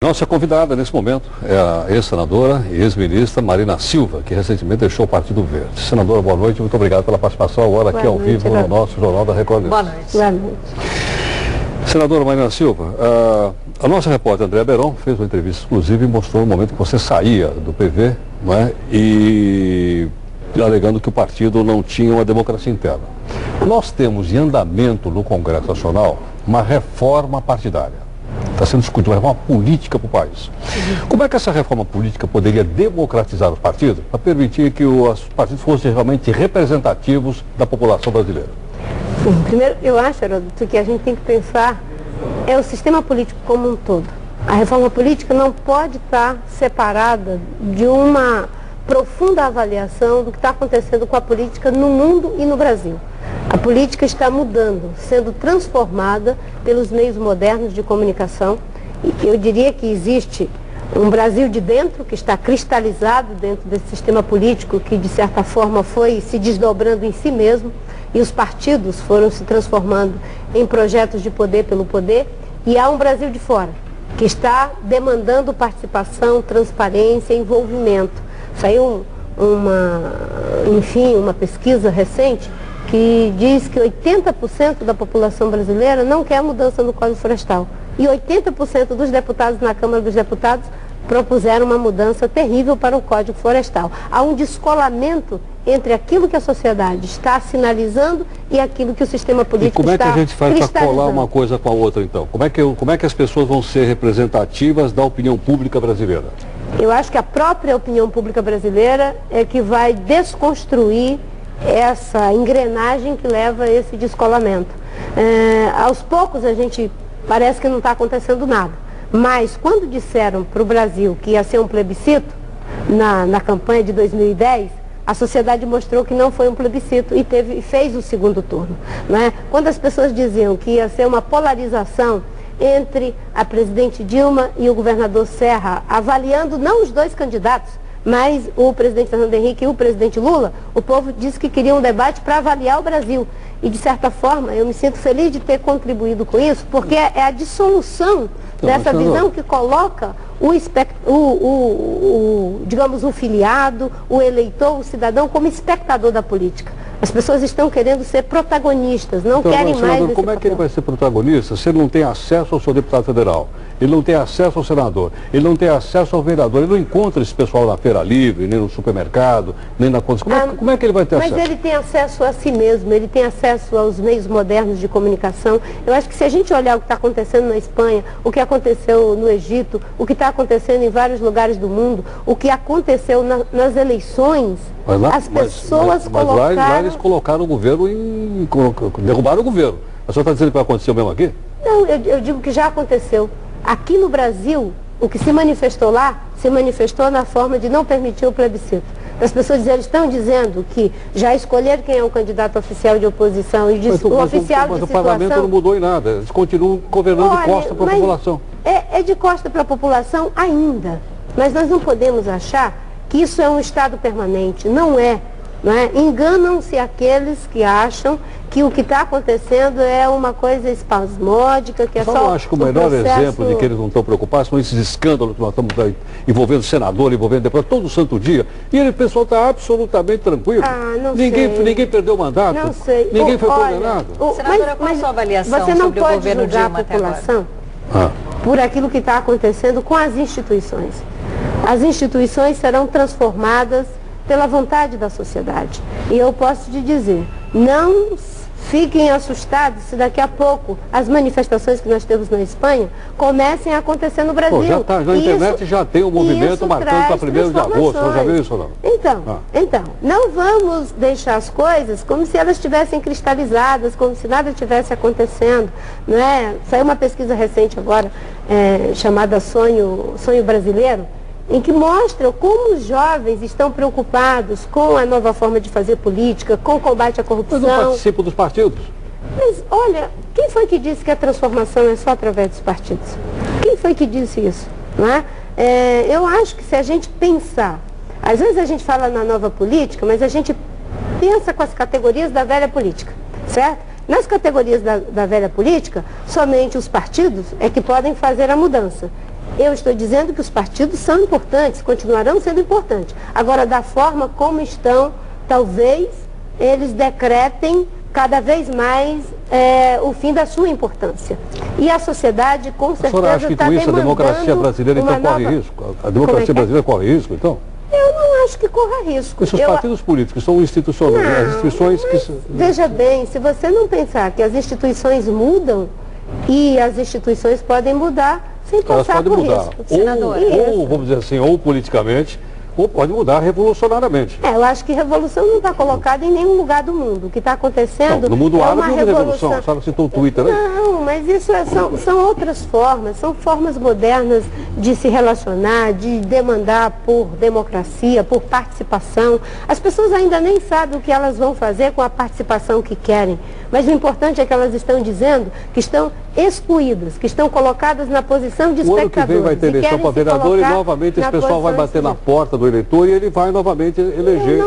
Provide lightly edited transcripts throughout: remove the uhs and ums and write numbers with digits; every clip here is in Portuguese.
Nossa convidada nesse momento é a ex-senadora e ex-ministra Marina Silva, que recentemente deixou o Partido Verde. Senadora, boa noite, muito obrigado pela participação agora aqui ao vivo no nosso Jornal da Record News. Boa noite. Boa noite. Senadora Marina Silva, a nossa repórter Andréa Beron fez uma entrevista exclusiva e mostrou o momento que você saía do PV, não é? E alegando que o partido não tinha uma democracia interna. Nós temos em andamento no Congresso Nacional uma reforma partidária. Está sendo discutida uma reforma política para o país. Como é que essa reforma política poderia democratizar os partidos para permitir que os partidos fossem realmente representativos da população brasileira? Bom, primeiro, eu acho, Heródoto, que a gente tem que pensar é o sistema político como um todo. A reforma política não pode estar separada de uma profunda avaliação do que está acontecendo com a política no mundo e no Brasil. A política está mudando, sendo transformada pelos meios modernos de comunicação. E eu diria que existe um Brasil de dentro que está cristalizado dentro desse sistema político que, de certa forma, foi se desdobrando em si mesmo, e os partidos foram se transformando em projetos de poder pelo poder, e há um Brasil de fora, que está demandando participação, transparência e envolvimento. Saiu uma pesquisa recente que diz que 80% da população brasileira não quer mudança no Código Florestal. E 80% dos deputados na Câmara dos Deputados propuseram uma mudança terrível para o Código Florestal. Há um descolamento entre aquilo que a sociedade está sinalizando e aquilo que o sistema político está cristalizando. E como é que a gente faz para colar uma coisa com a outra, então? Como é que as pessoas vão ser representativas da opinião pública brasileira? Eu acho que a própria opinião pública brasileira é que vai desconstruir essa engrenagem que leva a esse descolamento. Aos poucos a gente parece que não está acontecendo nada, mas quando disseram para o Brasil que ia ser um plebiscito na campanha de 2010, a sociedade mostrou que não foi um plebiscito e fez o segundo turno, né? Quando as pessoas diziam que ia ser uma polarização entre a presidente Dilma e o governador Serra, avaliando não os dois candidatos, mas o presidente Fernando Henrique e o presidente Lula, o povo disse que queria um debate para avaliar o Brasil. E, de certa forma, eu me sinto feliz de ter contribuído com isso, porque é a dissolução dessa visão que coloca digamos, o filiado, o eleitor, o cidadão como espectador da política. As pessoas estão querendo ser protagonistas, não querem mais esse como é que ele vai ser protagonista se ele não tem acesso ao seu deputado federal? Ele não tem acesso ao senador, ele não tem acesso ao vereador, ele não encontra esse pessoal na feira livre, nem no supermercado, nem na conta. Como é que ele vai ter acesso? Mas ele tem acesso a si mesmo, ele tem acesso aos meios modernos de comunicação. Eu acho que se a gente olhar o que está acontecendo na Espanha, o que aconteceu no Egito, o que está acontecendo em vários lugares do mundo, o que aconteceu nas eleições, as pessoas colocaram... Lá eles colocaram o governo derrubaram o governo. A senhora está dizendo que vai acontecer mesmo aqui? Não, eu digo que já aconteceu. Aqui no Brasil, o que se manifestou lá, se manifestou na forma de não permitir o plebiscito. As pessoas estão dizendo que já escolheram quem é o candidato oficial de oposição e o oficial de situação... Mas o parlamento não mudou em nada, eles continuam governando de costa para a população. É de costa para a população ainda, mas nós não podemos achar que isso é um estado permanente, não é. Não é? Enganam-se aqueles que acham que o que está acontecendo é uma coisa espasmódica, que é só eu acho que o melhor exemplo de que eles não estão preocupados são esses escândalos que nós estamos envolvendo senador, envolvendo deputado, todo santo dia. E o pessoal está absolutamente tranquilo. Ninguém perdeu o mandato. Não sei. Ninguém foi condenado. Senadora, qual a sua avaliação sobre o governo Dilma até agora? Você não pode julgar a população por aquilo que está acontecendo com as instituições. As instituições serão transformadas pela vontade da sociedade. E eu posso te dizer, não fiquem assustados se daqui a pouco as manifestações que nós temos na Espanha comecem a acontecer no Brasil. Na internet já tem um movimento marcando para 1º de agosto, você já viu isso ou não? Então, não vamos deixar as coisas como se elas estivessem cristalizadas, como se nada estivesse acontecendo. Não é? Saiu uma pesquisa recente agora, chamada Sonho Brasileiro, em que mostra como os jovens estão preocupados com a nova forma de fazer política, com o combate à corrupção. Mas não participam dos partidos? Mas, olha, quem foi que disse que a transformação é só através dos partidos? Quem foi que disse isso? Não é? Eu acho que se a gente pensar, às vezes a gente fala na nova política, mas a gente pensa com as categorias da velha política, certo? Nas categorias da velha política, somente os partidos é que podem fazer a mudança. Eu estou dizendo que os partidos são importantes, continuarão sendo importantes. Agora, da forma como estão, talvez eles decretem cada vez mais o fim da sua importância. E a sociedade, com certeza, está demandando. A senhora acha que com isso a democracia brasileira, então, corre risco? A democracia brasileira corre risco, então? Eu não acho que corra risco. Esses partidos políticos são institucionais, as instituições que... Veja bem, se você não pensar que as instituições mudam, e as instituições podem mudar sem passar por risco. Ou, vamos dizer assim, ou politicamente, ou pode mudar revolucionariamente. Eu acho que revolução não está colocada em nenhum lugar do mundo. O que está acontecendo no mundo árabe uma revolução. A senhora citou o Twitter, né? Não, mas isso são outras formas, são formas modernas de se relacionar, de demandar por democracia, por participação. As pessoas ainda nem sabem o que elas vão fazer com a participação que querem. Mas o importante é que elas estão dizendo que estão excluídas, que estão colocadas na posição de espectadores. O ano que vem vai ter eleição para vereador e novamente esse pessoal vai bater na porta do eleitor e ele vai novamente eleger.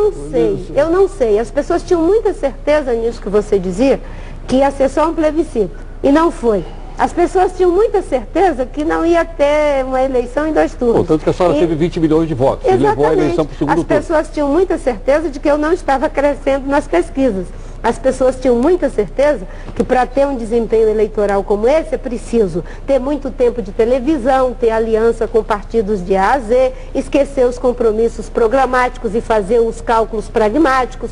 Eu não sei. As pessoas tinham muita certeza nisso que você dizia, que ia ser só um plebiscito. E não foi. As pessoas tinham muita certeza que não ia ter uma eleição em 2 turnos. Portanto que a senhora teve 20 milhões de votos e levou a eleição para o segundo turno. As pessoas tinham muita certeza de que eu não estava crescendo nas pesquisas. As pessoas tinham muita certeza que para ter um desempenho eleitoral como esse é preciso ter muito tempo de televisão, ter aliança com partidos de A a Z, esquecer os compromissos programáticos e fazer os cálculos pragmáticos.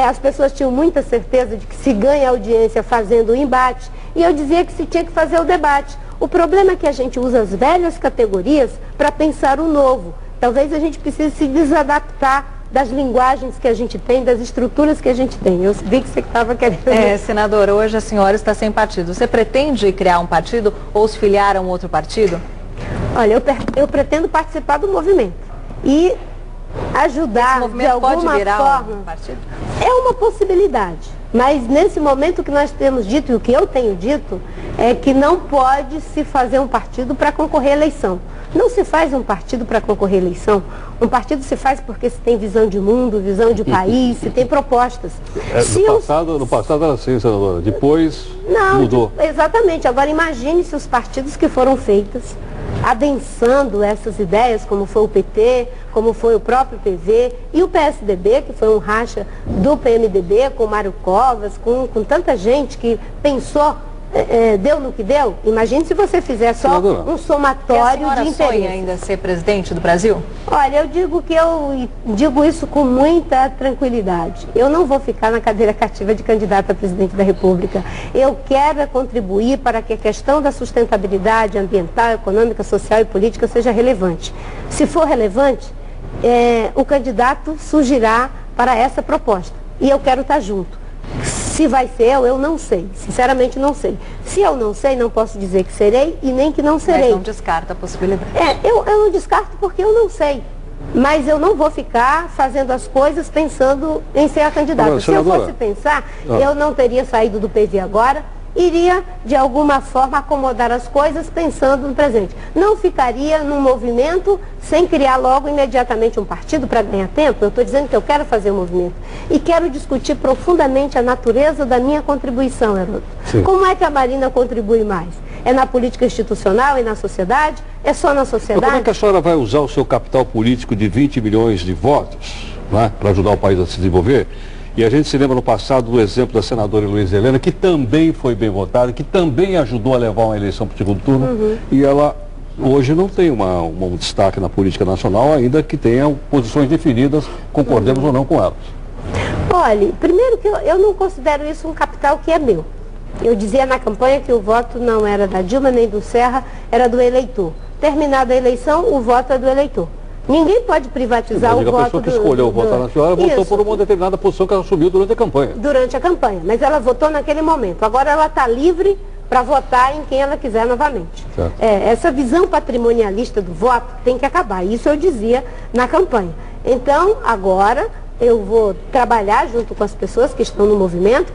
As pessoas tinham muita certeza de que se ganha audiência fazendo o embate, e eu dizia que se tinha que fazer o debate. O problema é que a gente usa as velhas categorias para pensar o novo. Talvez a gente precise se desadaptar das linguagens que a gente tem, das estruturas que a gente tem. Eu vi que você estava querendo... Senadora, hoje a senhora está sem partido. Você pretende criar um partido ou se filiar a um outro partido? Olha, eu pretendo participar do movimento e ajudar de alguma pode virar forma. Um partido? É uma possibilidade. Mas nesse momento que nós temos dito, e o que eu tenho dito, é que não pode se fazer um partido para concorrer à eleição. Não se faz um partido para concorrer à eleição. Um partido se faz porque se tem visão de mundo, visão de país, se tem propostas. No passado era assim, senadora. Depois mudou. Exatamente. Agora imagine se os partidos que foram feitos, adensando essas ideias, como foi o PT, como foi o próprio PV e o PSDB, que foi um racha do PMDB, com Mário Covas, com tanta gente que pensou, deu no que deu. Imagine se você fizer só um somatório de interesses. Sonha ainda ser presidente do Brasil? Olha, eu digo isso com muita tranquilidade. Eu não vou ficar na cadeira cativa de candidato a presidente da República. Eu quero contribuir para que a questão da sustentabilidade ambiental, econômica, social e política seja relevante. Se for relevante, o candidato surgirá para essa proposta. E eu quero estar junto. Se vai ser eu não sei. Sinceramente, não sei. Se eu não sei, não posso dizer que serei e nem que não serei. Mas não descarta a possibilidade. Eu não descarto porque eu não sei. Mas eu não vou ficar fazendo as coisas pensando em ser a candidata. Agora, se eu fosse pensar, eu não teria saído do PV agora, iria, de alguma forma, acomodar as coisas pensando no presente. Não ficaria num movimento sem criar logo imediatamente um partido para ganhar tempo. Eu estou dizendo que eu quero fazer um movimento. E quero discutir profundamente a natureza da minha contribuição, Heródoto. Como é que a Marina contribui mais? É na política institucional e na sociedade? É só na sociedade? Mas como é que a senhora vai usar o seu capital político de 20 milhões de votos, né, para ajudar o país a se desenvolver? E a gente se lembra no passado do exemplo da senadora Luísa Helena, que também foi bem votada, que também ajudou a levar uma eleição para o segundo turno, e ela hoje não tem um destaque na política nacional, ainda que tenha posições definidas, concordemos ou não com elas. Olha, primeiro que eu não considero isso um capital que é meu. Eu dizia na campanha que o voto não era da Dilma nem do Serra, era do eleitor. Terminada a eleição, o voto é do eleitor. Ninguém pode privatizar o voto. A pessoa que escolheu votar na senhora votou por uma determinada posição que ela assumiu durante a campanha. Durante a campanha, mas ela votou naquele momento. Agora ela está livre para votar em quem ela quiser novamente. Essa visão patrimonialista do voto tem que acabar. Isso eu dizia na campanha. Então, agora, eu vou trabalhar junto com as pessoas que estão no movimento,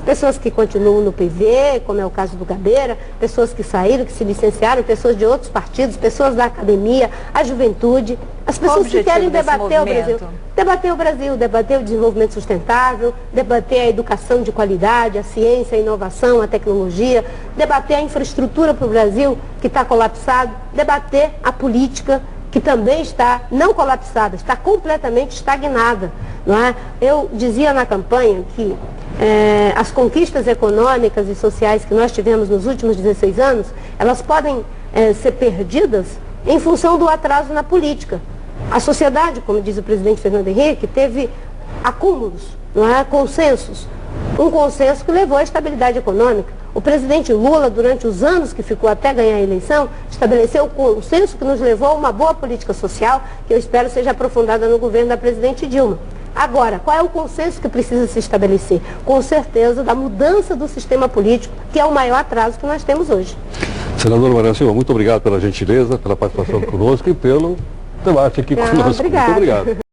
pessoas que continuam no PV, como é o caso do Gabeira, pessoas que saíram, que se licenciaram, pessoas de outros partidos, pessoas da academia, a juventude, as pessoas que querem debater o Brasil. Debater o Brasil, debater o desenvolvimento sustentável, debater a educação de qualidade, a ciência, a inovação, a tecnologia, debater a infraestrutura para o Brasil, que está colapsado, debater a política, que também está não colapsada, está completamente estagnada. Não é? Eu dizia na campanha que as conquistas econômicas e sociais que nós tivemos nos últimos 16 anos, elas podem ser perdidas em função do atraso na política. A sociedade, como diz o presidente Fernando Henrique, teve acúmulos, não é? Consensos. Um consenso que levou à estabilidade econômica. O presidente Lula, durante os anos que ficou até ganhar a eleição, estabeleceu o consenso que nos levou a uma boa política social, que eu espero seja aprofundada no governo da presidente Dilma. Agora, qual é o consenso que precisa se estabelecer? Com certeza, da mudança do sistema político, que é o maior atraso que nós temos hoje. Senadora Mariana Silva, muito obrigado pela gentileza, pela participação conosco e pelo debate aqui conosco. Obrigada. Muito obrigado.